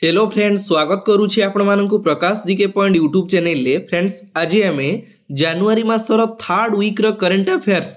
Hello friends, स्वागत करुछि आपण मानकु प्रकाश GK point YouTube channel ले। फ्रेंड्स, आज आमे जनवरी मासर थर्ड वीक रो करंट अफेयर्स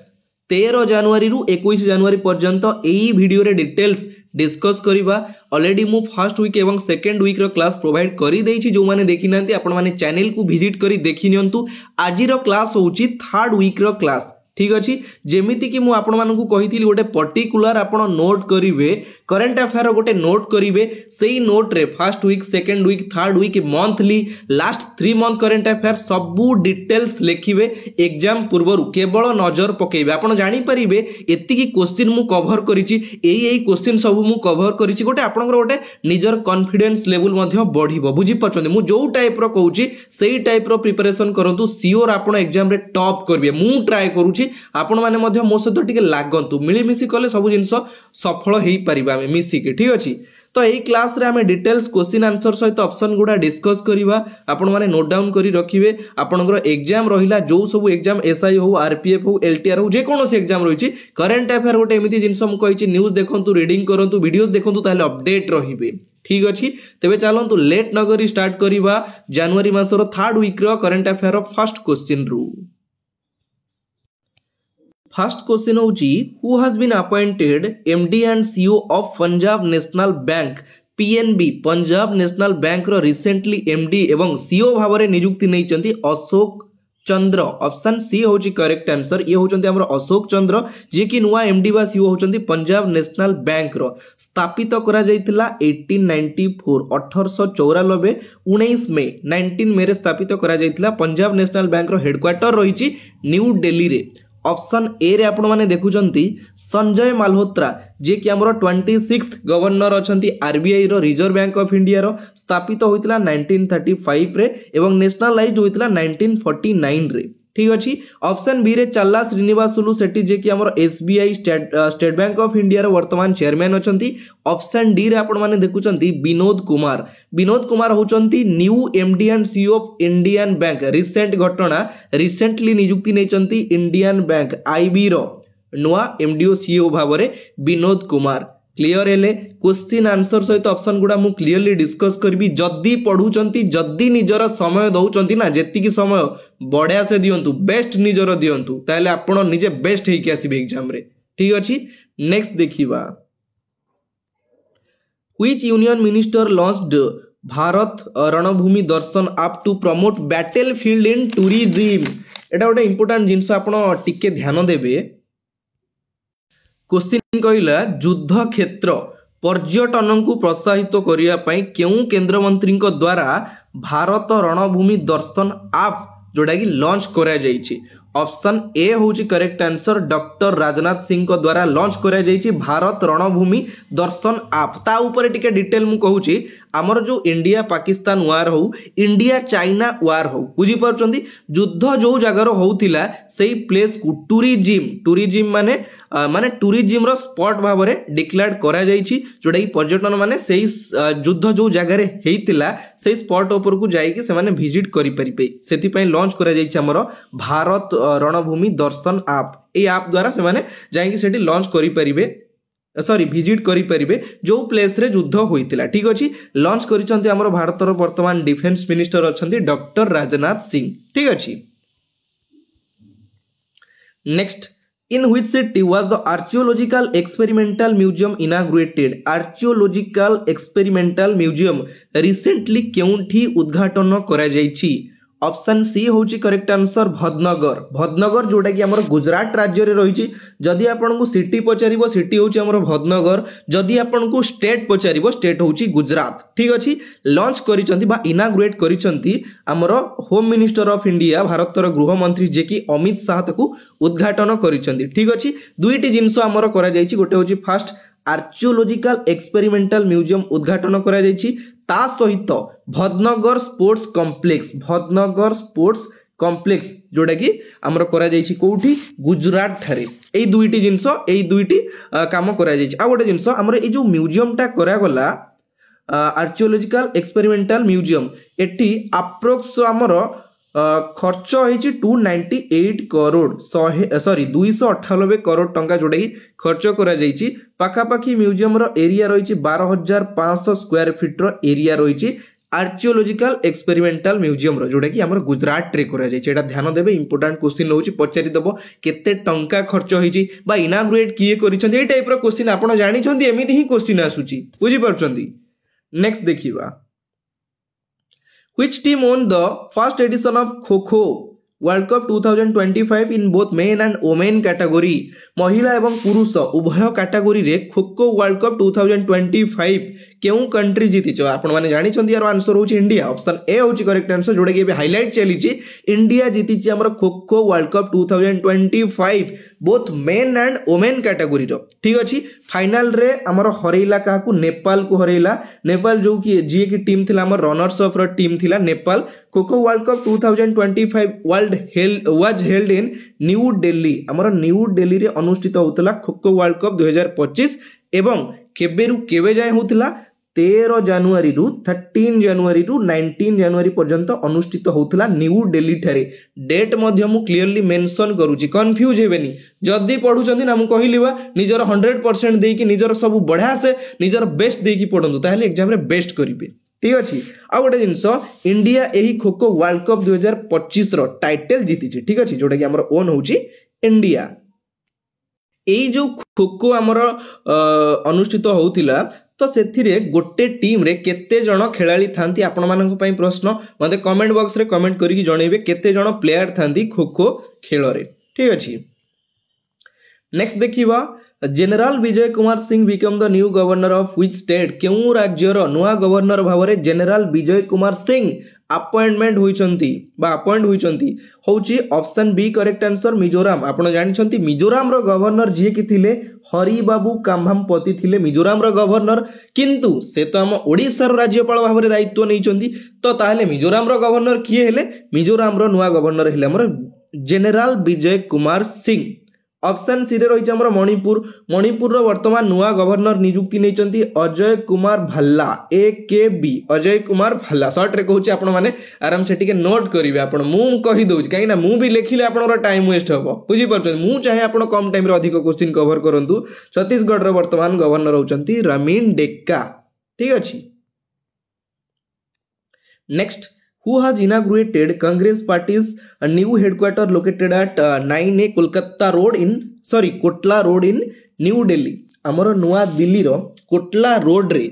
13 जनवरी रु 21 जनवरी पर्यंत एई वीडियो रे डिटेल्स डिस्कस करिबा। ऑलरेडी मु फर्स्ट वीक एवं सेकंड वीक रो क्लास प्रोवाइड करि देछि। जो माने देखि नांती आपण माने चैनल को विजिट करी देखि नियंतु। आजि रो क्लास होउछि थर्ड वीक रो क्लास। ठीक अच्छी जेमिति कि मुझे आपण मानकु कहिथिली गोटे पर्टिकुलर आपण नोट करिवे, करंट अफेयर गोटे नोट करिवे। सेही नोट रे first week, second week, third week, monthly, last 3 month current affair सबू डिटेल्स लिखिवे। एग्जाम पूर्व केवल नजर पकेइबे। आपण जानि परिबे एतिकी क्वेश्चन मु कवर करिछि, एई क्वेश्चन सब मु कवर करिछि। गोटे आपनकर गोटे निजर कॉन्फिडेंस लेवल मध्य बढ़िबो। बुझि पछन्ते मु जो टाइप रो कहूछि सेही टाइप रो प्रिपरेशन करंतु। सियोर आपण एग्जाम रे टॉप करबे। मु ट्राई करूछि, आपण माने मध्य मो सहित टिके लागंतु। मिलीमिशी कले सब जिंस सफल हेई परिबा आमे मिसिके। ठीक अछि, तो एई क्लास रे आमे डिटेल्स क्वेश्चन आंसर सहित ऑप्शन गुडा डिस्कस करिबा। आपण माने नोट डाउन करी रखिबे। आपनकर एग्जाम रहिला जो सब एग्जाम एसआई हो, आरपीएफ हो, एलटीआर हो, जे कोनोसी एग्जाम रहिछि, करंट अफेयर गोटे एमिति जिंस मु कहिछि। न्यूज़ देखंतु, रीडिंग करंतु, वीडियोस देखंतु, ताले अपडेट रहिबे। ठीक अछि, तेबे चलंतु लेट नगरी स्टार्ट करिबा जनवरी मासर थर्ड वीक रो करंट अफेयर रो फर्स्ट क्वेश्चन रु। फर्स्ट क्वेश्चन होची, who has been appointed MD and CEO of Punjab National Bank PNB. Punjab National Bank रो रिसेंटली एमडी एवं सीईओ भाବରେ नियुक्ति नैचंती अशोक चंद्र। ऑप्शन सी होची करेक्ट आंसर। ये होचंती हमर अशोक चंद्र, जे कि नुआ एमडी बा सीईओ होचंती पंजाब नेशनल बैंक रो। स्थापित करा जायतिला 1894 1894 19 मे 19 मे रे स्थापित करा जायतिला। पंजाब नेशनल बैंक रो हेडक्वार्टर रहिची न्यू दिल्ली रे। ऑप्शन ए रे आपण माने देखुचंती संजय मालहोत्रा, जे कि हमरो 26th गवर्नर अछंती आरबीआई रो, रिजर्व बैंक ऑफ इंडिया रो। स्थापित होइतला 1935 रे एवं नेशनलाइज्ड होइतला 1949 रे। ठीक अछि, ऑप्शन बी रे चल्ला श्रीनिवासुलु सेठी, जे कि हमरो SBI state bank of India रो वर्तमान चेयरमैन अछंती। ऑप्शन डी रे आपण माने देखुचंती विनोद कुमार। विनोद कुमार होचंती new MD and CEO of Indian bank. Recent घटना, रिसेंटली नियुक्ति नैचंती इंडियन बैंक आईबी रो नुआ एमडीओ सीईओ भाबरे विनोद कुमार। क्लियर हेले क्वेश्चन आंसर सहित ऑप्शन गुडा मु क्लियरली डिस्कस करबी। जद्दी पढुचंती, जद्दी निजर समय दउचंती ना, जेतिकी समय बढिया से दियंतु, बेस्ट निजर दियंतु, ताले आपण निजे बेस्ट हेकि आसीबे एग्जाम रे। ठीक अछि, नेक्स्ट देखिबा। Which union minister launched Bharat Ranbhoomi Darshan app to promote battlefield in tourism. एटा गोटे इंपोर्टेंट जिंस आपण टिके ध्यान देबे। क्वेश्चन कहला, युद्ध क्षेत्र पर्यटन को प्रोत्साहित करिया पई केउ केंद्र मंत्री द्वारा भारत रणभूमि दर्शन ऐप जोड़ा कि लॉन्च करा जायछि। ऑप्शन ए होची correct answer. Doctor Rajnath Singh को द्वारा लॉन्च करा जायछि भारत रणभूमि दर्शन ऐप। ता ऊपर टिके डिटेल मु कहूची। हमर जो इंडिया पाकिस्तान वार हो, इंडिया चाइना वार हो, बुझी परचंदी, युद्ध जो जगार होउतिला सेही प्लेस को टूरिज्म माने टूरिज्म रो स्पॉट भाबरे डिक्लेयर करा जायछि। जोडा कि पर्यटन माने सेही युद्ध जो जगार हेइतिला सेही स्पॉट ऊपर को जाई कि से माने विजिट करि परिबे। सेति पई लॉन्च करा जायछि हमर भारत रणभूमि दर्शन ऐप। ए ऐप द्वारा से माने जाई कि सेठी लॉन्च करि परिबे, सॉरी विजिट करि परिबे जो प्लेस रे युद्ध होइतिला। ठीक अछि, लॉन्च करिसंती हमर भारतर वर्तमान डिफेंस मिनिस्टर अछंती डॉक्टर राजनाथ सिंह। ठीक अछि, next, in which city was the archaeological experimental museum inaugurated? archaeological experimental museum recently केउंठी उद्घाटन करा जायछि। ऑप्शन सी होची करेक्ट आंसर भदनगर। भदनगर जोटा कि हमर गुजरात राज्य रे रहिछि। जदि आपन को सिटी पचारिबो, सिटी होची हमर भदनगर। जदि आपन को स्टेट पचारिबो, स्टेट होची गुजरात। ठीक अछि, लॉन्च करिसंती बा इनाग्रेट करिसंती हमर होम मिनिस्टर ऑफ इंडिया, भारतर गृह मंत्री, जे कि अमित शाह ताकू उद्घाटन करिसंती। ठीक अछि, दुईटी जिंस हमर करा जायछि। गोटे होची फर्स्ट आर्कियोलॉजिकल एक्सपेरिमेंटल म्यूजियम उद्घाटन करा जायछि, ता सहित भदनगर स्पोर्ट्स कॉम्प्लेक्स, भदनगर स्पोर्ट्स कॉम्प्लेक्स जोड़ा कि आमर करा जायछि कोठी गुजरात ठारे। एई दुईटी जिंस, एई दुईटी काम करा जायछि। आ गोटे जिंस हमर ए जो म्यूजियम टा करा गला आर्कियोलॉजिकल एक्सपेरिमेंटल म्यूजियम, एठी अप्रोक्स हमर खर्च होइछि 298 करोड़ 298 करोड़ टंका जोटा कि खर्च करा जाइछि। पाखापाखि म्यूजियम रो एरिया रही 12,500 स्क्वायर फीट रो एरिया रही आर्चियोलॉजिकल एक्सपेरिमेंटल म्यूजियम रो जोटा कि हमर गुजरात रे करा जाइछि। एटा ध्यान देबे इंपोर्टेंट क्वेश्चन रहउछि पचारि दबो केते टंका खर्च होइछि बा इनाग्रेट किए करिसंती ए टाइप रो क्वेश्चन आपण जानि छंती एमिति ही क्वेश्चन आसुछि बुझि परछंती। नेक्स्ट देखिबा which team won the first edition of Kho World Cup 2025 in both men and women category। महिला एवं पुरुष उभय कैटेगरी रे खो वर्ल्ड कप 2025 केउ कंट्री जीति छ आपण माने जानि छंती यार आंसर होची इंडिया। ऑप्शन ए होची करेक्ट आंसर जोडे के हाईलाइट चली छी इंडिया जीति छी हमर kho world cup 2025 both men and women category रो। ठीक अछि फाइनल रे हमर हरेला काकू नेपाल को हरेला। नेपाल जो कि जी की टीम थिला हमर रनर्स अप रो टीम थिला नेपाल। खो world cup 2025 was held in new Delhi हमर न्यू दिल्ली रे अनुष्ठित होतला खो वर्ल्ड कप 2025 एवं केबेरु केबे जाय होतला 13 जनवरी रु 13 जनवरी रु 19 जनवरी पर्यंत अनुष्ठित होतला न्यू दिल्ली ठारे। डेट मध्य मु क्लियरली मेंशन करूची कंफ्यूज हेबेनी जदी पढुचंदी ना मु कहिलिबा निजर 100% देकी निजर सब बढ़िया से निजर बेस्ट देकी पढंतु ताहले एग्जाम रे बेस्ट करिवे। ठीक अछि आ गोटे जिंस इंडिया एही खो वर्ल्ड कप 2025 रो टाइटल जीति छी। ठीक अछि जोटा कि हमर ओन होची इंडिया। एई जो खो हमर अनुष्ठित होउतिला तो सेथिरे गोटे टीम रे केते जण खेलाड़ी थांती आपण मानक पई प्रश्न मते कमेंट बॉक्स रे कमेंट करिकि जणेबे केते जण प्लेयर थांती खो खेल रे। ठीक अछि नेक्स्ट देखिबा general Vijay Kumar Singh become the new governor of which state केउ राज्यर नुआ गवर्नर भावरे जनरल विजय कुमार सिंह अपॉइंटमेंट होइचंती बा अपॉइंट होइचंती होउची option B correct answer Mizoram. आपण जानि छंती मिजोराम रो गवर्नर जे कि थिले हरि बाबू काम्भामपति थिले मिजोराम रो गवर्नर किंतु से तो हम ओडिसा रो राज्यपाल भावरे दायित्व नेइचंती तो ताहले मिजोराम रो गवर्नर किए हेले मिजोराम रो नुआ गवर्नर हेले हमर general Vijay Kumar Singh. Option C रे रही हमर मणिपुर मणिपुर रो वर्तमान नुआ गवर्नर नियुक्ति नेचंती अजय कुमार भल्ला AKB अजय कुमार भल्ला शॉर्ट रे कहूची आपण माने आराम से टिके नोट करिवे। आपण मु कहि दोउची काई ना मु भी लेखिले आपनर टाइम वेस्ट हबो बुझी परछन मु चाहे आपण कम टाइम रे अधिक क्वेश्चन कवर करंतु। छत्तीसगढ़ रो वर्तमान गवर्नर होचंती रमीन डेक्का। ठीक अछि next who has inaugurated Congress party's new headquarter located at 9A Kolkata road in Kotla road in New Delhi। हमर नुआ दिल्ली रो कोटला रोड रे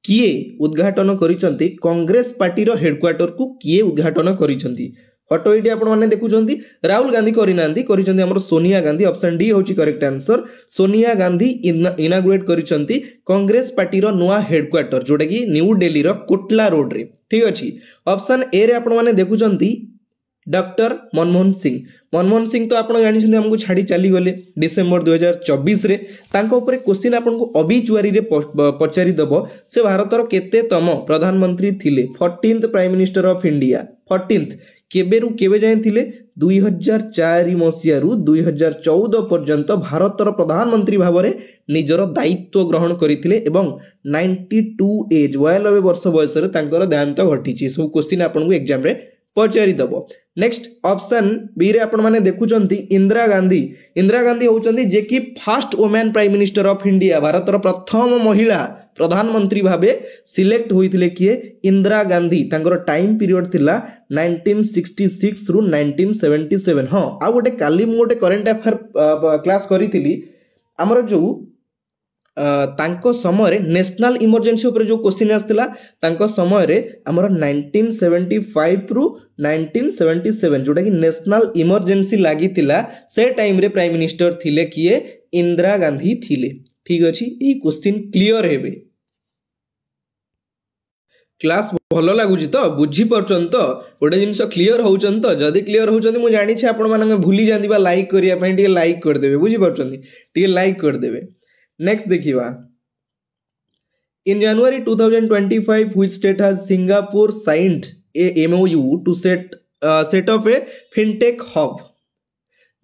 किए उद्घाटन करिसंती कांग्रेस पार्टी रो हेडक्वार्टर को किए उद्घाटन करिसंती। फोटो एटी आपण माने देखुचंती राहुल गांधी करिनांती करिसंती हमर सोनिया गांधी। ऑप्शन डी होची correct answer Sonia Gandhi inaugurate करिसंती कांग्रेस पार्टी रो नुआ हेडक्वार्टर जोटा कि न्यू दिल्ली रो कोटला रोड रे। ठीक अछि ऑप्शन ए रे आपण माने देखुचंती डॉक्टर मनमोहन सिंह तो आपण जानि छथि हमको छाडी चली गले डिसेंबर 2024 रे तांको ऊपर क्वेश्चन आपण को अबिचुआरी रे पचारि दबो से भारतर केतेतम प्रधानमंत्री थिले 14th prime minister of India 14th केबेरु केबे जाय थिले 2004 मसिया रु 2014 पर्यंत भारतर प्रधानमंत्री भावरे निजर दायित्व ग्रहण करिथिले एवं 92 एज 92 वर्ष बयस रे तांकर देहांत घटिछि। सो क्वेश्चन आपण को एग्जाम रे पचारि दबो। नेक्स्ट ऑप्शन बी रे आपण माने देखुचंती इंदिरा गांधी होचंती जे कि first women prime minister of India भारतर प्रथम महिला प्रधानमंत्री भाबे सिलेक्ट होइथिले किए इंदिरा गांधी। तांकर टाइम पीरियड थिला 1966 रु 1977। हां आ गोटे काली मु गोटे करंट अफेयर क्लास करिथिली हमर जो तांको समय रे नेशनल इमरजेंसी ऊपर जो क्वेश्चन आस्थिला तांको समय रे हमर 1975 रु 1977 जोटा कि नेशनल इमरजेंसी लागि थिला से टाइम रे प्राइम मिनिस्टर थिले किए इंदिरा गांधी थिले। ठीक अछि ई क्वेश्चन क्लियर हेबे क्लास भलो लागुची तो बुझी परछन तो गोटे जिंस क्लियर होउचन तो जदी क्लियर होउचन मु जानि छी आपण मानन भूली जांदी बा लाइक करिया पई टिके लाइक कर देबे बुझी परछन टिके लाइक कर देबे। नेक्स्ट देखिबा इन जनवरी 2025 which state has Singapore signed a MOU to set up a fintech hub।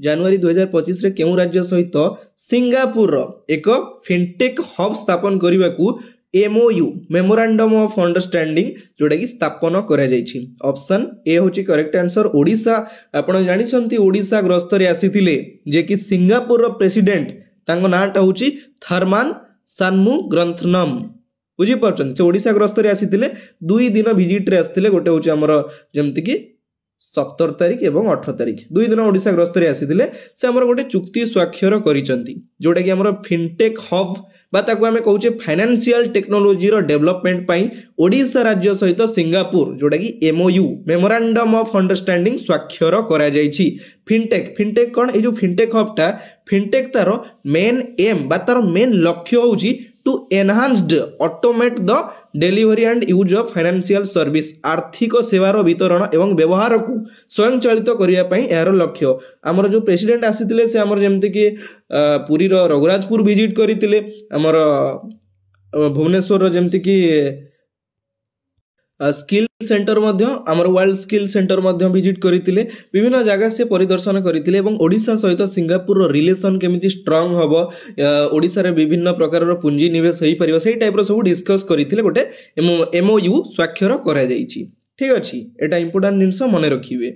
जनवरी 2025 रे केउ राज्य सहित सिंगापुर रो एक फिनटेक हब स्थापन करबा को MOU मेमोरांडम ऑफ अंडरस्टैंडिंग जोटा कि स्थापन करा जायछि। ऑप्शन ए होची करेक्ट आंसर। ओडिशा आपण जानि छंती ओडिशा गस्त रे आसीथिले जे कि सिंगापुर रो प्रेसिडेंट तांको नाटा होची थर्मान शानमुगारथनम बुझी पारछन। से ओडिशा गस्त रे आसीथिले 2 दिन विजिट रे आसीथिले। गोटे होची हमर जेमति कि 17 तारिख एवं 18 तारिख 2 दिन ओडिशा गस्त रे आसीथिले। से हमर गोटे चुक्ति स्वाक्षर करिसंती जोटा कि हमर फिनटेक हब बा ताको हमें कहूचे फाइनेंशियल टेक्नोलॉजी रो डेवलपमेंट पई ओडिशा राज्य सहित सिंगापुर जोटा कि MOU मेमोरांडम ऑफ अंडरस्टैंडिंग स्वाक्षर करा जायछि। फिनटेक कोन ए जो फिनटेक हब ता फिनटेक तारो मेन एम बा तारो मेन लक्ष्य होउची to enhanced automate the delivery and use of financial service आर्थिक सेवार वितरण एवं व्यवहार को स्वयंचालित करिया पई यार लक्ष्य। हमर जो प्रेसिडेंट आसीतिले से हमर जेमति कि पुरी रो रघुराजपुर विजिट करितिले। हमर भुवनेश्वर जेमति कि स्किल सेंटर मध्य हमर वर्ल्ड स्किल सेंटर मध्य विजिट करितिले। विभिन्न जगह से परिदर्शन करितिले एवं ओडिशा सहित सिंगापुर रो रिलेशन केमिति स्ट्रांग हबो ओडिशा रे विभिन्न प्रकार रो पुंजी निवेश होई परिबो सेही टाइप रो सब डिस्कस करितिले। गोटे MOU स्वाक्षर करा जायछि। ठीक अछि एटा इंपोर्टेंट जिंस मने रखिबे।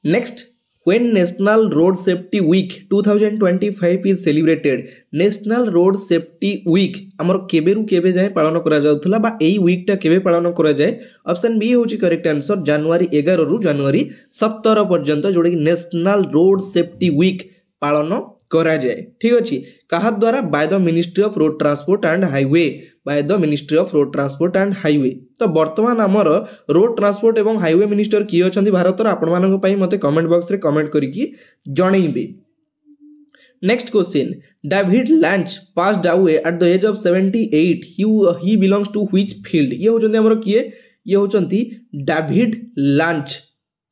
Next When National Road Safety Week 2025 is celebrated, National Road Safety Week हमर केबेरु केबे जाय पालन करा जाउथला बा एई वीक टा केबे पालन करा जाय। ऑप्शन बी होची करेक्ट आंसर जनवरी 11 रु जनवरी 17 पर्यंत जोडे कि नेशनल रोड सेफ्टी वीक पालन करा जाय। ठीक अछि कहा द्वारा by the ministry of road transport and highway by the ministry of road transport and highway. तो वर्तमान हमर रोड ट्रांसपोर्ट एवं हाईवे मिनिस्टर किए अछंती भारत रो आपण मानक पई मते कमेंट बॉक्स रे कमेंट करिकि जणैबे। Next question David Lynch passed away at the age of 78 he belongs to which field. ये होचंती हमर किए ये होचंती डेविड लैंच।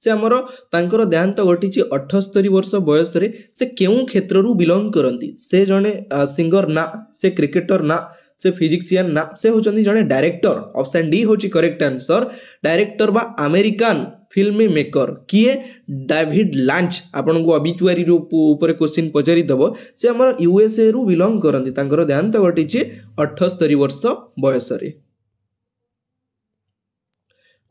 से हमर तांकर देहांत घटिछि 78 वर्ष बयस रे। से केउ क्षेत्र रु बिलोंग करंती। से जने सिंगर ना से क्रिकेटर ना से फिजिशियन ना से होचंती जने डायरेक्टर। ऑप्शन डी होची करेक्ट आंसर डायरेक्टर बा अमेरिकन फिल्म मेकर किए डेविड लैंच। आपन को अबिचुआरी रो ऊपर क्वेश्चन पचारि दबो। से हमर USA रु बिलोंग करंती। तांकर देहांत घटिछि 78 वर्ष बयस रे।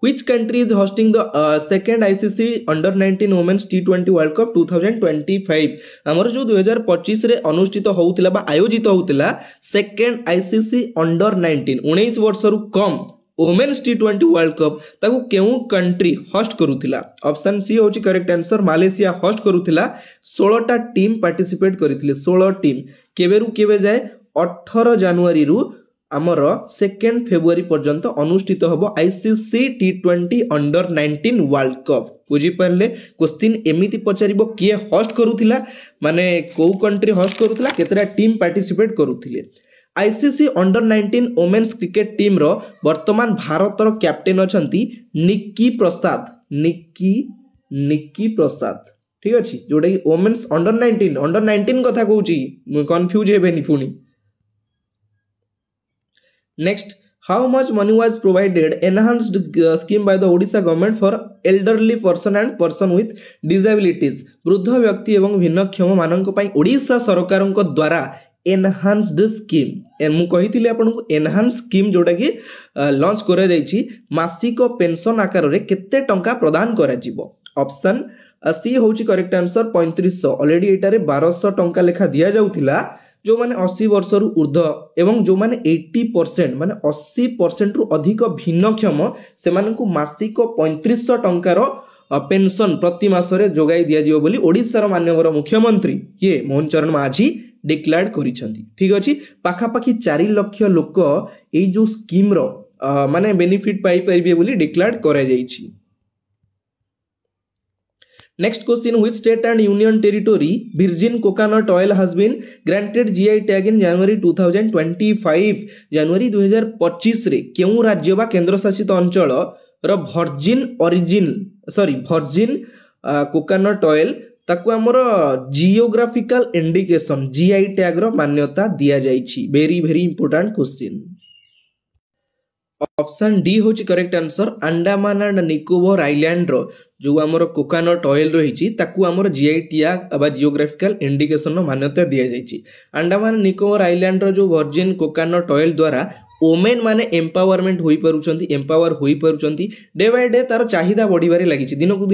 Which country is hosting the second ICC Under-19 Women's T20 World Cup 2025? हमर जो 2025 रे अनुष्ठित होउतिला बा आयोजित होउतिला सेकंड ICC Under-19 19 वर्ष रु कम वुमेन्स T20 वर्ल्ड कप ताकू केउ कंट्री होस्ट करूतिला। ऑप्शन सी होची करेक्ट आंसर मलेशिया होस्ट करूतिला। 16 टा टीम पार्टिसिपेट करितिले। 16 टीम केबेरु केबे जाय 18 जनवरी रु आमर 2 फेब्रुआरी पर्यंत अनुष्ठित होबो ICC T20 Under-19 world cup. बुझी पारले क्वेश्चन एमिति पचारिबो किए होस्ट करूतिला माने को कंट्री होस्ट करूतिला केतरा टीम पार्टिसिपेट करूतिले। ICC Under-19 women's cricket team रो वर्तमान भारत रो कैप्टेन अछंती निक्की प्रसाद। निक्की प्रसाद ठीक अछि जोडे वुमेन्स Under-19 कथा कहूची कंफ्यूज हेबेनी पुनी। Next, how much money was provided enhanced scheme by the Odisha government for elderly person and person with disabilities? वृद्ध व्यक्ति एवं भिन्नक्षम मानक पई ओडिशा सरकारक द्वारा एनहांस्ड स्कीम मु कहितिले आपनको एनहांस स्कीम जोटा कि लॉन्च करा जायछि मासिक पेंशन आकार रे केते टंका प्रदान करा जिवो। ऑप्शन सी होची करेक्ट आंसर 3500 ऑलरेडी एटारे 1200 टंका लेखा दिया जाउथिला। जो माने 80 वर्ष रु ऊर्ध्व एवं जो माने 80% माने 80% रु अधिक भिन्नक्षम से मानकु मासिक 3500 टंकार पेंशन प्रति मासरे जोगाई दिया जिवो बोली ओडिसा माननीय मुख्यमंत्री ये मोहन चरण माझी डिक्लेयर करिसंती। ठीक अछि पाखा पाखी 4 लाख लोक ए जो स्कीम रो माने बेनिफिट पाई परिबे बोली डिक्लेयर करा जायछि। Next question, which state and union territory virgin coconut oil has been granted GI tag in January 2025? जनवरी 2025 रे केउ राज्य बा केंद्र शासित अंचल रो वर्जिन कोकोनट ऑयल ताकू हमर जियोग्राफिकल इंडिकेशन GI टैग रो मान्यता दिया जायछि। Very very important question. Option D होची correct answer Andaman and Nicobar island रो जो आमर कोकोनट ऑयल रही ताकू आमर जीआई टैग बा जियोग्राफिकल इंडिकेशन मान्यता दिया जायछि। अंडमान निकोबर आइलैंड रो जो वर्जिन कोकोनट ऑयल द्वारा ओमेन माने एम्पावरमेंट होई परुचंती एम्पावर होई परुचंती डे बाय डे तार चाहिदा बढ़िबारे लागिछि दिन को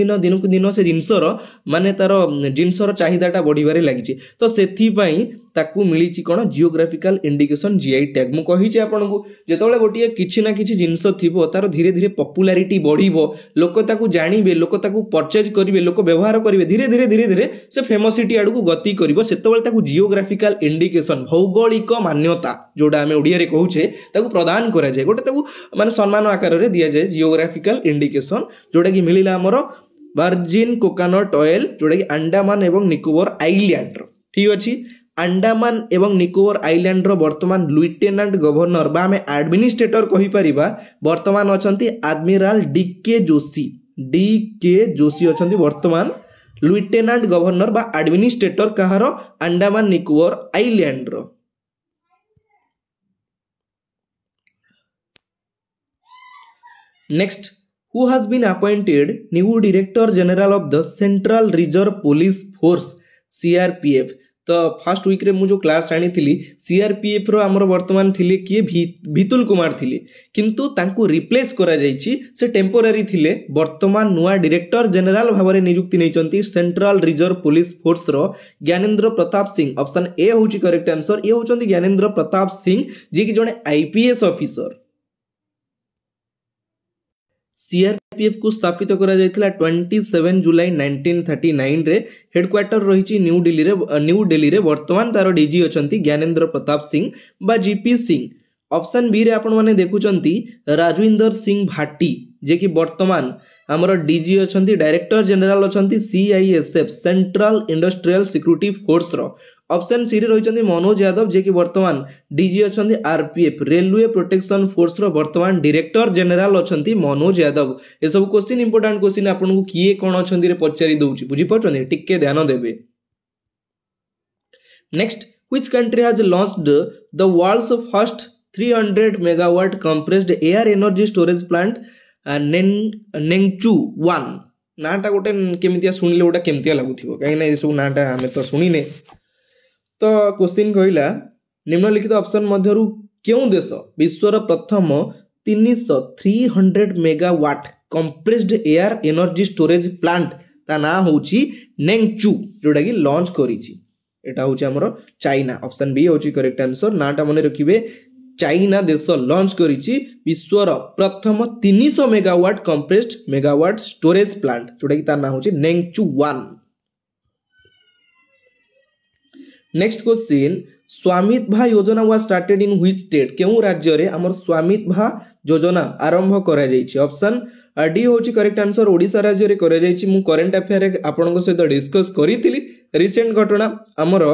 दिन से जिनसर माने तार जिनसर चाहिदाटा बढ़िबारे लागिछि तो सेथि पई ताकू मिलिछि कोन जियोग्राफिकल इंडिकेशन जीआई टैग मु कहिछि आपनकू जेतबेले गोटिए किछि ना किछि जिंस थिबो तार धीरे धीरे पॉपुलैरिटी बढ़िबो लोक ताकू जानिबे लोक ताकू परचेज करिवे लोक व्यवहार करिवे धीरे धीरे से फेमसिटी आडू को गति करिवो सेतबेले ताकू जियोग्राफिकल इंडिकेशन भौगोलिक मान्यता जोडा हमें ओडिया रे कहूछे ताकू प्रदान करा जाय गोटे ताकू माने सम्मान आकार रे दिया जाय जियोग्राफिकल इंडिकेशन जोडा कि मिलिला हमर वर्जिन कोकोनट ऑयल जोडा कि अंडमान एवं निकोबर आइलैंड ठीक अछि। अंडमान एवं निकोबर आइलैंड रो वर्तमान लेफ्टिनेंट गवर्नर बा हमें एडमिनिस्ट्रेटर कहि परिबा वर्तमान अछंती एडमिरल डीके जोशी अछंती वर्तमान लेफ्टिनेंट गवर्नर बा एडमिनिस्ट्रेटर कहारो अंडमान निकोबर आइलैंड रो। Next who has been appointed new director general of the Central Reserve Police Force CRPF तो फर्स्ट वीक रे मु जो क्लास आनी थिली सीआरपीएफ रो हमर वर्तमान थिले किए भितुल कुमार थिले किंतु तांको रिप्लेस करा जायछि से टेम्पोरारी थिले वर्तमान नुआ डायरेक्टर जनरल भाबरे नियुक्ति नैचंती सेंट्रल रिजर्व पुलिस फोर्स रो ज्ञानेंद्र प्रताप सिंह ऑप्शन ए होची करेक्ट आंसर ये होचंती ज्ञानेंद्र प्रताप सिंह जे कि जने आईपीएस ऑफिसर। सीआरपीएफ को स्थापित करा जायतिला 27 जुलाई 1939 रे हेडक्वार्टर रही न्यू दिल्ली रे वर्तमान तार डीजी अछंती ज्ञानेंद्र प्रताप सिंह बा जीपी सिंह। ऑप्शन बी रे आपण माने देखुचंती राजविंदर सिंह भाटी जे कि वर्तमान हमर डीजी अछंती डायरेक्टर जनरल अछंती CISF central industrial security force रो। ऑप्शन सी रे रहिचंती मनोज यादव जे कि वर्तमान डीजी अछंती आरपीएफ रेलवे प्रोटेक्शन फोर्स रो वर्तमान डायरेक्टर जनरल अछंती मनोज यादव। ए सब क्वेश्चन इंपोर्टेंट क्वेश्चन आपनको किए कोन अछंती रे पचारि दउची बुझी पछने टिके ध्यान देबे। Next which country has launched the world's first 300 megawatt compressed air energy storage plant नेंगचू 1 नाटा गोटे केमितिया सुनिले गोटा केमितिया लागुथिबो काहे ना ए सब नाटा हमें तो सुनिने तो क्वेश्चन कहला निम्नलिखित ऑप्शन मध्यरु क्यों देश विश्वर प्रथम 300 megawatt compressed air energy storage plant ता ना होची नेंगचू जोटा कि लॉन्च करिछि एटा होची हमरो चाइना। ऑप्शन बी होची करेक्ट आंसर नाटा मने रखिबे चाइना देश लॉन्च करिछि विश्वर प्रथम 300 megawatt compressed megawatt storage plant जोटा कि ता ना होची नेंगचू 1। नेक्स्ट क्वेश्चन स्वामित्व योजना was started in which state केउ राज्य रे हमर स्वामित्व योजना आरंभ करा जायछि। ऑप्शन डी होची करेक्ट आंसर ओडिशा राज्य रे करा जायछि। मु करंट अफेयर रे आपनक सहित डिस्कस करितिली रिसेंट घटना हमर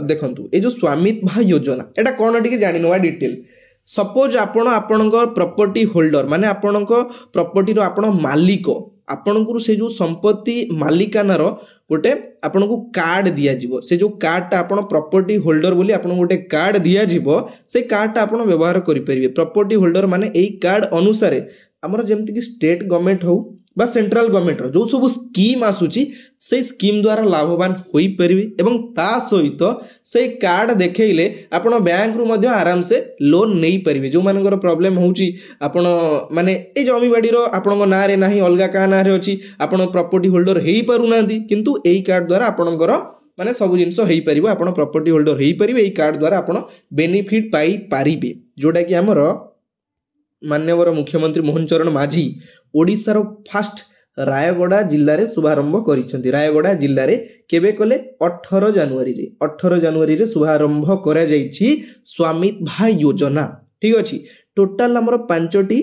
देखंतु ए जो स्वामित्व योजना एटा कोन टिके जानिनवा डिटेल सपोज आपणकर प्रॉपर्टी होल्डर माने आपणकर प्रॉपर्टी रो आपण मालिक आपणकर से जो संपत्ति मालिकानार गोटे आपन को कार्ड दिया जीवो से जो कार्डटा आपण प्रॉपर्टी होल्डर बोली आपण गोटे कार्ड दिया जीवो से कार्डटा आपण व्यवहार करि परिबे। प्रॉपर्टी होल्डर माने एई कार्ड अनुसार हमर जेमति कि स्टेट गवर्नमेंट हो बा सेंट्रल गवर्नमेंट रो जो सब स्कीम आसुची से स्कीम द्वारा लाभवान होई परिबे एवं ता सहित से कार्ड देखैले आपण बैंक रु मध्ये आराम से लोन नै परिबे। जो मानकर प्रॉब्लम होउची आपण माने ए जमी बाडी रो आपण ना रे नाही अलगा का ना रे अछि आपण प्रॉपर्टी होल्डर हेई पारु नांती किंतु एई कार्ड द्वारा आपणकर माने सब जिंस हेई परिबो आपण प्रॉपर्टी होल्डर हेई परिबे एई कार्ड द्वारा आपण बेनिफिट पाई पारिबे जोटा कि हमर माननीय मुख्यमंत्री मोहन चरण माझी ओडिशार फास्ट रायगड़ा जिल्ला रे शुभारंभ करिसेंती। रायगड़ा जिल्ला रे केबे कले 18 जनवरी रे शुभारंभ करा जायछि स्वामित्व योजना ठीक अछि। टोटल हमर 5टी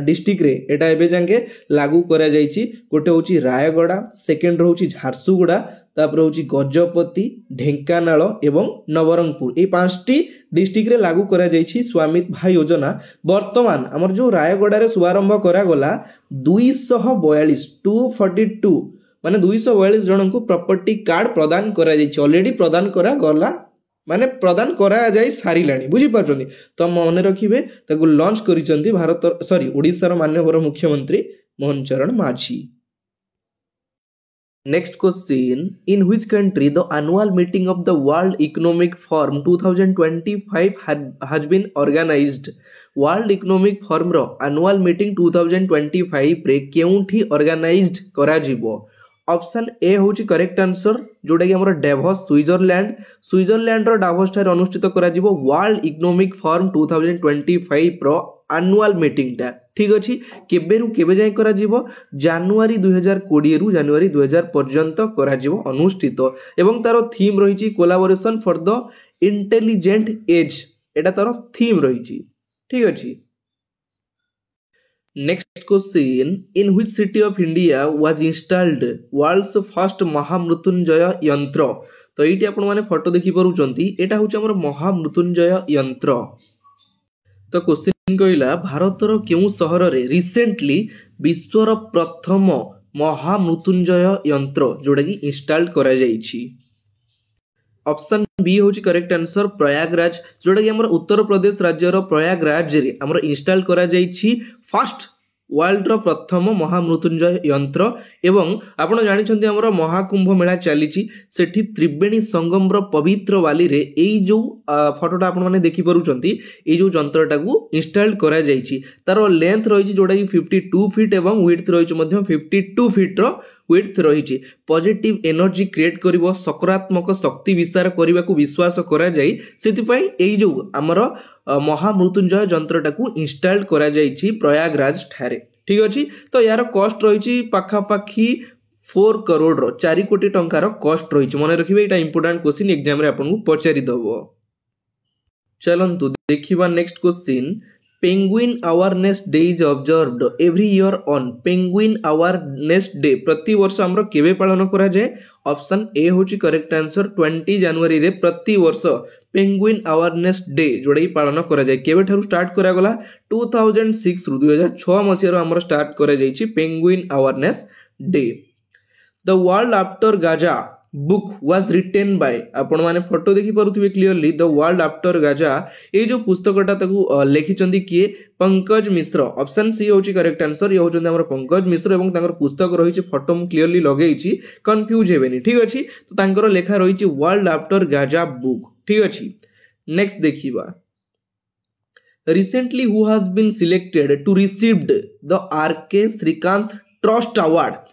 डिस्ट्रिक्ट रे एटा एबे जांगे लागू करा जायछि। गोटे होछि रायगड़ा सेकंड होछि झारसुगुड़ा तापर होछि गजपति ढेंकानाल एवं नवरंगपुर ए 5टी डिस्ट्रिक्ट रे लागू करा जायछि स्वामित्व योजना। वर्तमान हमर जो रायगड़ा रे शुभारंभ करा गला 242 माने 242 जन को प्रॉपर्टी कार्ड प्रदान करा जायछि ऑलरेडी प्रदान करा गला माने प्रदान करा जाई सारिलाणी बुझी पारछन्ती तो मन रखिबे ताकू लॉन्च करिसंती भारत सॉरी ओडिसा रो माननीय मुख्यमंत्री मोहन चरण माझी। Next question, in which country the annual meeting of the World Economic Forum 2025 has been organized? World Economic Forum row annual meeting 2025 रे केउठी organized करा जिवो? ऑप्शन ए होची करेक्ट आंसर जोटा कि हमर डेवोस स्विट्जरलैंड रो डावोस ठारे अनुष्ठित करा जिवो वर्ल्ड इकोनॉमिक फोरम 2025 रो एनुअल मीटिंग टा ठीक अछि केबे रु केबे जाय करा जिवो जनवरी 2020 रु जनवरी 2000 पर्यंत करा जिवो अनुष्ठित एवं तारो थीम रहिछि collaboration for the intelligent age एटा तारो थीम रहिछि ठीक अछि। Next question, in which city of India was installed world's first महामृत्युंजय यंत्र? तो ये आपण माने फोटो देखि परुचंती एटा होची हमर महामृत्युंजय यंत्र। तो क्वेश्चन कहला भारतर केउ शहर रे रिसेंटली विश्वर प्रथम महामृत्युंजय यंत्र जोडा कि इंस्टॉल करा जाईछि? ऑप्शन बी होची करेक्ट आंसर प्रयागराज जोडा कि हमर उत्तर प्रदेश राज्य रो प्रयागराज रे हमर इंस्टॉल करा जाईछि फर्स्ट वर्ल्ड रो प्रथम महामृत्युंजय यंत्र एवं आपण जानिछन्ती हमर महाकुंभ मेला चलीछि सेठी त्रिवेणी संगम रो पवित्र वाली रे एई जो फोटोटा आपण माने देखि परुचंती एई जो यंत्रटा को इंस्टॉल करा जाईछि तारो लेंथ रहिछि जोडा कि 52 फीट एवं विड्थ रहिछि मध्य 52 फीट रो विड्थ रहिछि पॉजिटिव एनर्जी क्रिएट करिवो सकारात्मक शक्ति विस्तार करबा को विश्वास करा जाई सेति पई एई जो हमर महामृत्युंजय यंत्रटा को इंस्टॉल करा जाईछि प्रयागराज ठारे ठीक अछि। तो यार कॉस्ट रहिछि पाखा पाखी 4 करोड़ रो 4 कोटी टंका रो कॉस्ट रहिछि मन रखिबे एटा इंपोर्टेंट क्वेश्चन एग्जाम रे आपन को पचारि दबो। चलंतु देखिबा next question penguin awareness day is observed every year on penguin awareness day प्रति वर्ष हमरो केबे पालन करा जाय? ऑप्शन ए होची करेक्ट आंसर 20 जनवरी रे प्रति वर्ष पेंगुइन अवेयरनेस डे जोडा पालन करा जाय केबे ठारू स्टार्ट करा गला 2006 रु 2006 मसिया रो हमरो स्टार्ट करा जायछि penguin awareness day. The world after Gaza book was written by आपण माने फोटो देखि परुथिबे clearly the world after Gaza ए जो पुस्तकटा ताकू लेखिचंदी किए पंकज मिश्र ऑप्शन सी होची करेक्ट आंसर ये होचंदी हमर पंकज मिश्र एवं तांकर पुस्तक रहिछि फोटो मु क्लियरली लगेइछि कंफ्यूज हेबेनी ठीक अछि तो तांकर लेखा रहिछि वर्ल्ड आफ्टर गाजा बुक ठीक अछि। नेक्स्ट देखिबा recently who has been selected to received the RK Srikanth trust award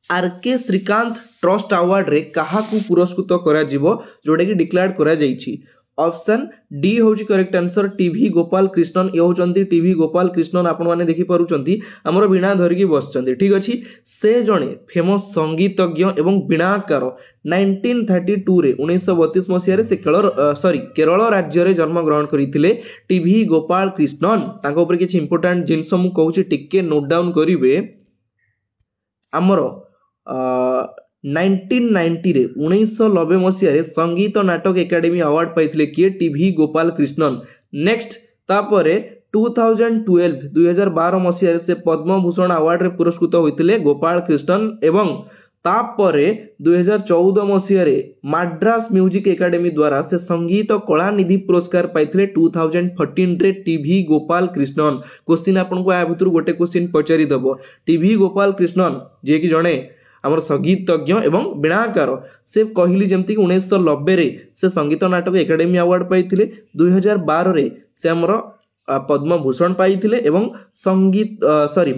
RK Srikanth trust award रे काहा को पुरस्कृत करा जिवो जोडा कि डिक्लेयर करा जाईछि? ऑप्शन डी होची correct answer TV Gopal Krishnan ये होचंती टीवी गोपाल कृष्णन आपण माने देखि परुचंती हमर बीणा धरिकी बसचंती ठीक अछि से जणे फेमस संगीतज्ञ एवं बीणाकार 1932 रे 1932 मसिया रे से केरल राज्य रे जन्म ग्रहण करिथिले टीवी गोपाल कृष्णन ताको ऊपर किछि इंपोर्टेंट जिंस मु कहूची टिके नोट डाउन करिवे हमर 1990 रे 1990 मसिया रे संगीत नाटक एकेडमी अवार्ड पाइथिले किए टीवी गोपाल कृष्णन। नेक्स्ट तापरे 2012 मसिया रे से पद्म भूषण अवार्ड रे पुरस्कृत होइथिले गोपाल कृष्णन एवं तापरे 2014 मसिया रे मद्रास म्यूजिक एकेडमी द्वारा से संगीत कला निधि पुरस्कार पाइथिले 2014 रे टीवी गोपाल कृष्णन। क्वेश्चन आपन को आ भितर गोटे क्वेश्चन पचारि दबो टीवी गोपाल कृष्णन जे कि जणे हमर संगीतज्ञ एवं बीणाकार से कहली जेमति 1990 रे से संगीत नाटक एकेडमी अवार्ड पाइथिले 2012 रे से हमर पद्म भूषण पाइथिले एवं संगीत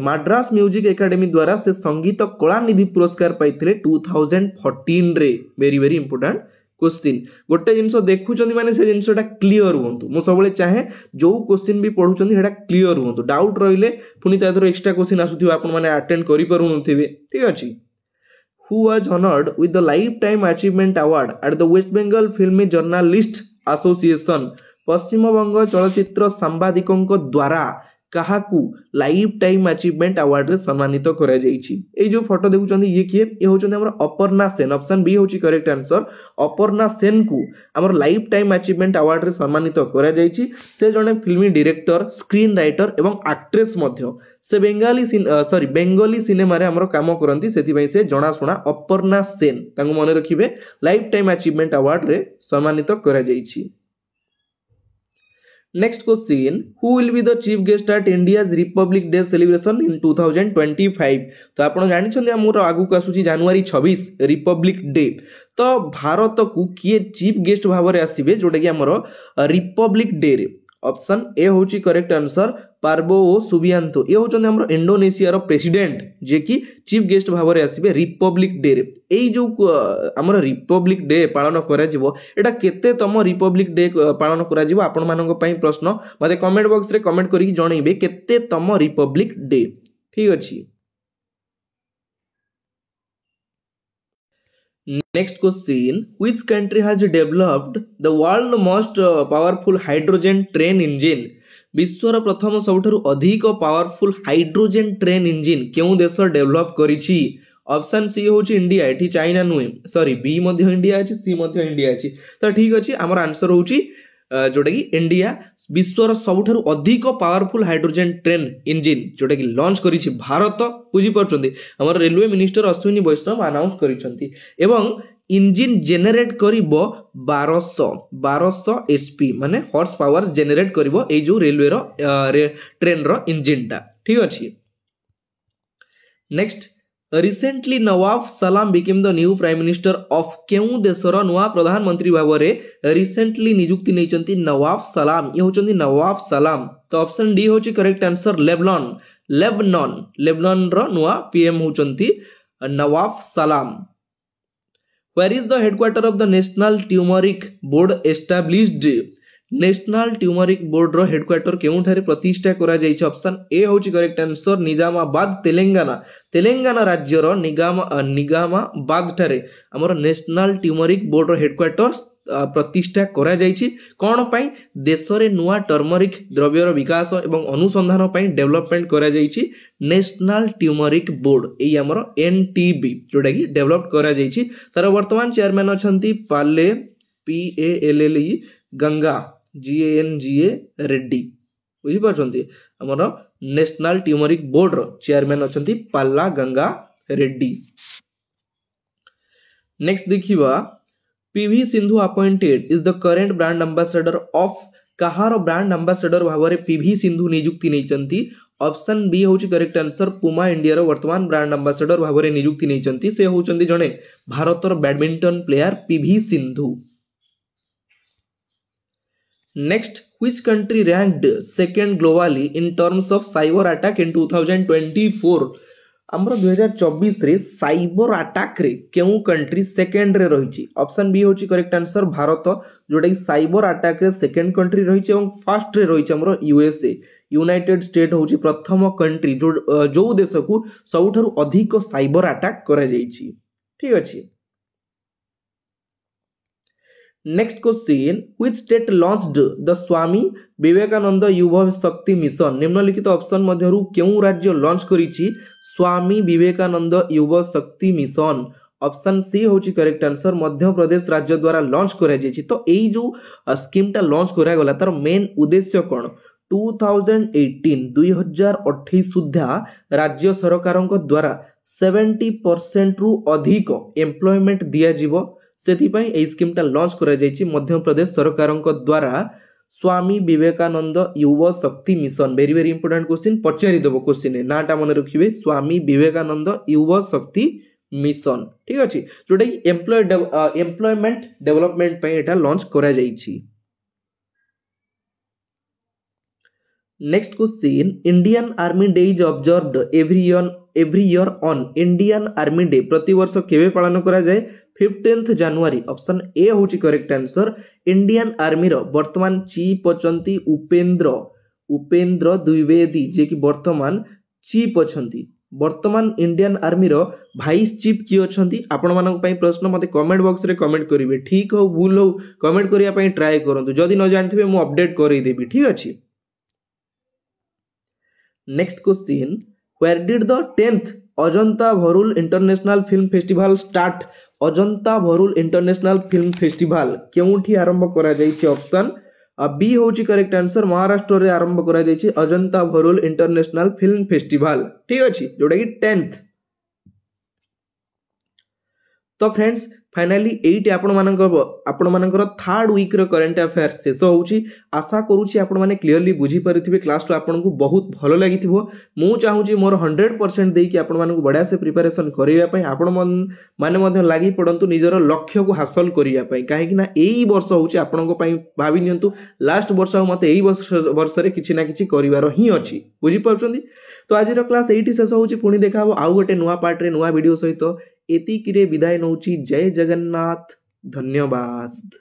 मद्रास म्यूजिक एकेडमी द्वारा से संगीत कला निधि पुरस्कार पाइथिले 2014 रे वेरी वेरी इंपोर्टेंट क्वेश्चन गोटे जिंस देखुचंदी माने से जिंसटा क्लियर होंतु मु सबले चाहे जो क्वेश्चन भी पढुचंदी हेडा क्लियर होंतु डाउट रहिले पुनी तादर एक्स्ट्रा क्वेश्चन आसुथिबा आपण माने अटेंड करि परुनथिबे ठीक अछि। Who was honored with the Lifetime Achievement Award at the West Bengal Film Journalist Association? Paschim Banga चलचित्र सांबादिकों द्वारा କାହାକୁ ଲାଇଫ ଟାଇମ ଆଚିଭମେଣ୍ଟ ଆୱାର୍ଡରେ ସମ୍ମାନିତ କରାଯାଇଛି। ଏଇ ଯୋଉ ଫଟୋ ଦେଖୁଛନ୍ତି ଇଏ କିଏ? ଇଏ ହଉଛନ୍ତି ଆମର ଅପର୍ଣ୍ଣା ସେନ। ଅପସନ୍ ବି ହଉଛି କରେକ୍ଟ ଆନ୍ସର। ଅପର୍ଣ୍ଣା ସେନକୁ ଆମର ଲାଇଫ ଟାଇମ ଆଚିଭମେଣ୍ଟ ଆୱାର୍ଡରେ ସମ୍ମାନିତ କରାଯାଇଛି। ସେ ଜଣେ ଫିଲ୍ମ ଡିରେକ୍ଟର, ସ୍କ୍ରିନ୍ ରାଇଟର ଏବଂ ଆକ୍ଟ୍ରେସ୍ ମଧ୍ୟ। ସେ ବେଙ୍ଗଲୀ ସିନେମାରେ ଆମର କାମ କରନ୍ତି, ସେଥିପାଇଁ ସେ ଜଣାଶୁଣା ଅପର୍ଣ୍ଣା ସେନ। ତାଙ୍କୁ ମନେ ରଖିବେ, ଲାଇଫ ଟାଇମ ଆଚିଭମେଣ୍ଟ ଆୱାର୍ଡରେ ସମ୍ମାନିତ କରାଯାଇଛି। Next question, who will be the chief guest at India's Republic Day celebration in 2025? तो आपण जानिछन्ती हमर आगु को आसुची जनवरी 26 रिपब्लिक डे। तो भारत को किए चीफ गेस्ट भाव में आसीबे जोटा कि हमर रिपब्लिक डे रे? ऑप्शन ए होची करेक्ट आंसर पार्बोओ सुबियांतो। ये होचंदी हमर इंडोनेशिया रो प्रेसिडेंट जे कि चीफ गेस्ट भाव में आसीबे रिपब्लिक डे रे। एई जो हमर रिपब्लिक डे पालन करा जिवो, एटा केते तम रिपब्लिक डे पालन करा जिवो आपण मानक पई प्रश्न मते कमेंट बॉक्स रे कमेंट करी जणैबे केते तम रिपब्लिक डे। ठीक अछि। Next question, which country has developed the world most powerful hydrogen train engine? विश्वर प्रथम सबुठारु अधिक पावरफुल हाइड्रोजन ट्रेन इंजिन केउ देश डेवलप करिछि? ऑप्शन सी होची इंडिया। एठी चाइना नुहे, सॉरी बी मध्य इंडिया अछि, सी मध्य इंडिया अछि। तो ठीक अछि, हमर आंसर होची जोटा कि इंडिया विश्वर सबुठारु अधिक पावरफुल हाइड्रोजन ट्रेन इंजिन जोटा कि लॉन्च करिछि भारत। बुझी परछन्ती, हमर रेलवे मिनिस्टर अश्विनी वैष्णव अनाउंस करिसंती। एवं इंजिन जेनेरेट करिवो 1200 एचपी माने हॉर्स पावर जेनेरेट करिवो ए जो रेलवे रो ट्रेन रो इंजिन टा। ठीक अछि। नेक्स्ट, रिसेंटली नवाब सलाम became the new prime minister of केउ देशर नुआ प्रधानमंत्री भाव में रिसेंटली नियुक्ति नैचंती नवाब सलाम। ये होचंती नवाब सलाम। तो ऑप्शन डी होची करेक्ट आंसर लेबनान रो नुआ पीएम होचंती नवाब सलाम। Where is the headquarter of the National Turmeric Board established? National turmeric board रो हेडक्वार्टर केउठारे प्रतिष्ठा करा जायछि? ऑप्शन ए होची करेक्ट आंसर निजामाबाद, तेलंगाना राज्य रो निजामाबाद ठारे हमर नेशनल ट्यूमरिक बोर्ड रो हेडक्वार्टर प्रतिष्ठा करा जायछि। कोन पई? देश रे नुआ टर्मरिक द्रव्य रो विकास एवं अनुसंधान पई डेवलपमेंट करा जायछि नेशनल ट्यूमरिक बोर्ड, एई हमर एनटीबी जोटा कि डेवलप करा जायछि। तार वर्तमान चेयरमैन अछंती पाले PALLE गंगा GANGA रेड्डी। बुझी पाछंती, हमर नेशनल ट्यूमरिक बोर्ड रो चेयरमैन अछंती पाल्ला गंगा रेड्डी। नेक्स्ट देखिबा, PV Sindhu appointed is the current brand ambassador of Kahar brand ambassador भाव में पीवी सिंधु नियुक्ति नैचंती? ऑप्शन बी होची करेक्ट आंसर पुमा इंडिया रो वर्तमान ब्रांड एम्बेसडर भाव में नियुक्ति नैचंती। से होचंती जणे भारतर badminton player PV Sindhu. Next, which country ranked second globally in terms of cyber attack in 2024? हमरो 2024 रे साइबर अटैक रे केउ कंट्री सेकंड रे रहिछि? ऑप्शन बी होछि करेक्ट आंसर भारत, जोटा कि साइबर अटैक रे सेकंड कंट्री रहिछि एवं फर्स्ट रे रहिछि हमरो यूएसए। यूनाइटेड स्टेट होछि प्रथम कंट्री जो देश को सबुठारु अधिक साइबर अटैक करा जायछि। ठीक अछि। Next question, which state launched the Swami Vivekananda Yuva Shakti mission? निम्नलिखित ऑप्शन मध्यरु केउ राज्य लॉन्च करिछि स्वामी Vivekananda Yuva Shakti mission? Option C होची करेक्ट आंसर मध्य प्रदेश राज्य द्वारा लॉन्च करा जायछि। तो एई जो स्कीम टा लॉन्च करा गला तार मेन उद्देश्य कोन? 2018 सुधा राज्य सरकारक द्वारा 70% रु अधिक एम्प्लॉयमेंट दिया जिवो, सेथिपई एई स्कीम टा लॉन्च करा जायछि मध्य प्रदेश सरकारक द्वारा स्वामी Vivekananda Yuva Shakti mission. Very very important question पचारि देबो क्वेश्चन ने नाटा मन रखिबे स्वामी विवेकानंद युवा शक्ति मिशन। ठीक अछि, जोटा कि एम्प्लॉयमेंट डेवलपमेंट पई एटा लॉन्च करा जायछि। Next question, Indian army day is observed every year on? Indian army day प्रति वर्ष केबे पालन करा जाय? 15 जनवरी। ऑप्शन ए होची करेक्ट आंसर इंडियन आर्मी रो वर्तमान चीफ अछंती उपेंद्र द्विवेदी, जे कि वर्तमान चीफ अछंती। वर्तमान इंडियन आर्मी रो वाइस चीफ की अछंती? आपण मानक पई प्रश्न मते कमेंट बॉक्स रे कमेंट करिवे। ठीक हो भूल हो कमेंट करिया पई ट्राई करंतु, जदी न जानथिबे मु अपडेट करै देबी। ठीक अछि। Next question, where did the 10th Ajanta Ellora international film festival start? Ajanta Ellora international film festival केउठी आरंभ करा जायछि? ऑप्शन बी होची करेक्ट आंसर, महाराष्ट्र रे आरंभ करा जायछि Ajanta Ellora international film festival. ठीक अछि, जोटा कि 10th। तो फ्रेंड्स फाइनाली एइट आपण मानकर थर्ड वीक रो करंट अफेयर्स शेष होउची। आशा करूची आपण माने क्लियरली बुझी परिथिबे, क्लास तो आपन को बहुत भलो लागिथिबो। मु चाहूची मोर 100% देकी आपण मान को बढ़िया से प्रिपरेशन करिया पई आपण माने मध्ये लागि पडंतु निजर लक्ष्य को हासिल करिया पई, काहे कि ना एई वर्ष होउची आपण को पई भाबी नियंतु लास्ट वर्ष मते एई वर्ष रे किछि ना किछि करिवार ही अछि। बुझी पाउछंदी? तो आज रो क्लास एइटी शेष होउची, पुणी देखाबो आउ गोटे नुवा पार्ट रे नुवा वीडियो सहित। एतिकिरे विदाय नउची। जय जगन्नाथ, धन्यवाद।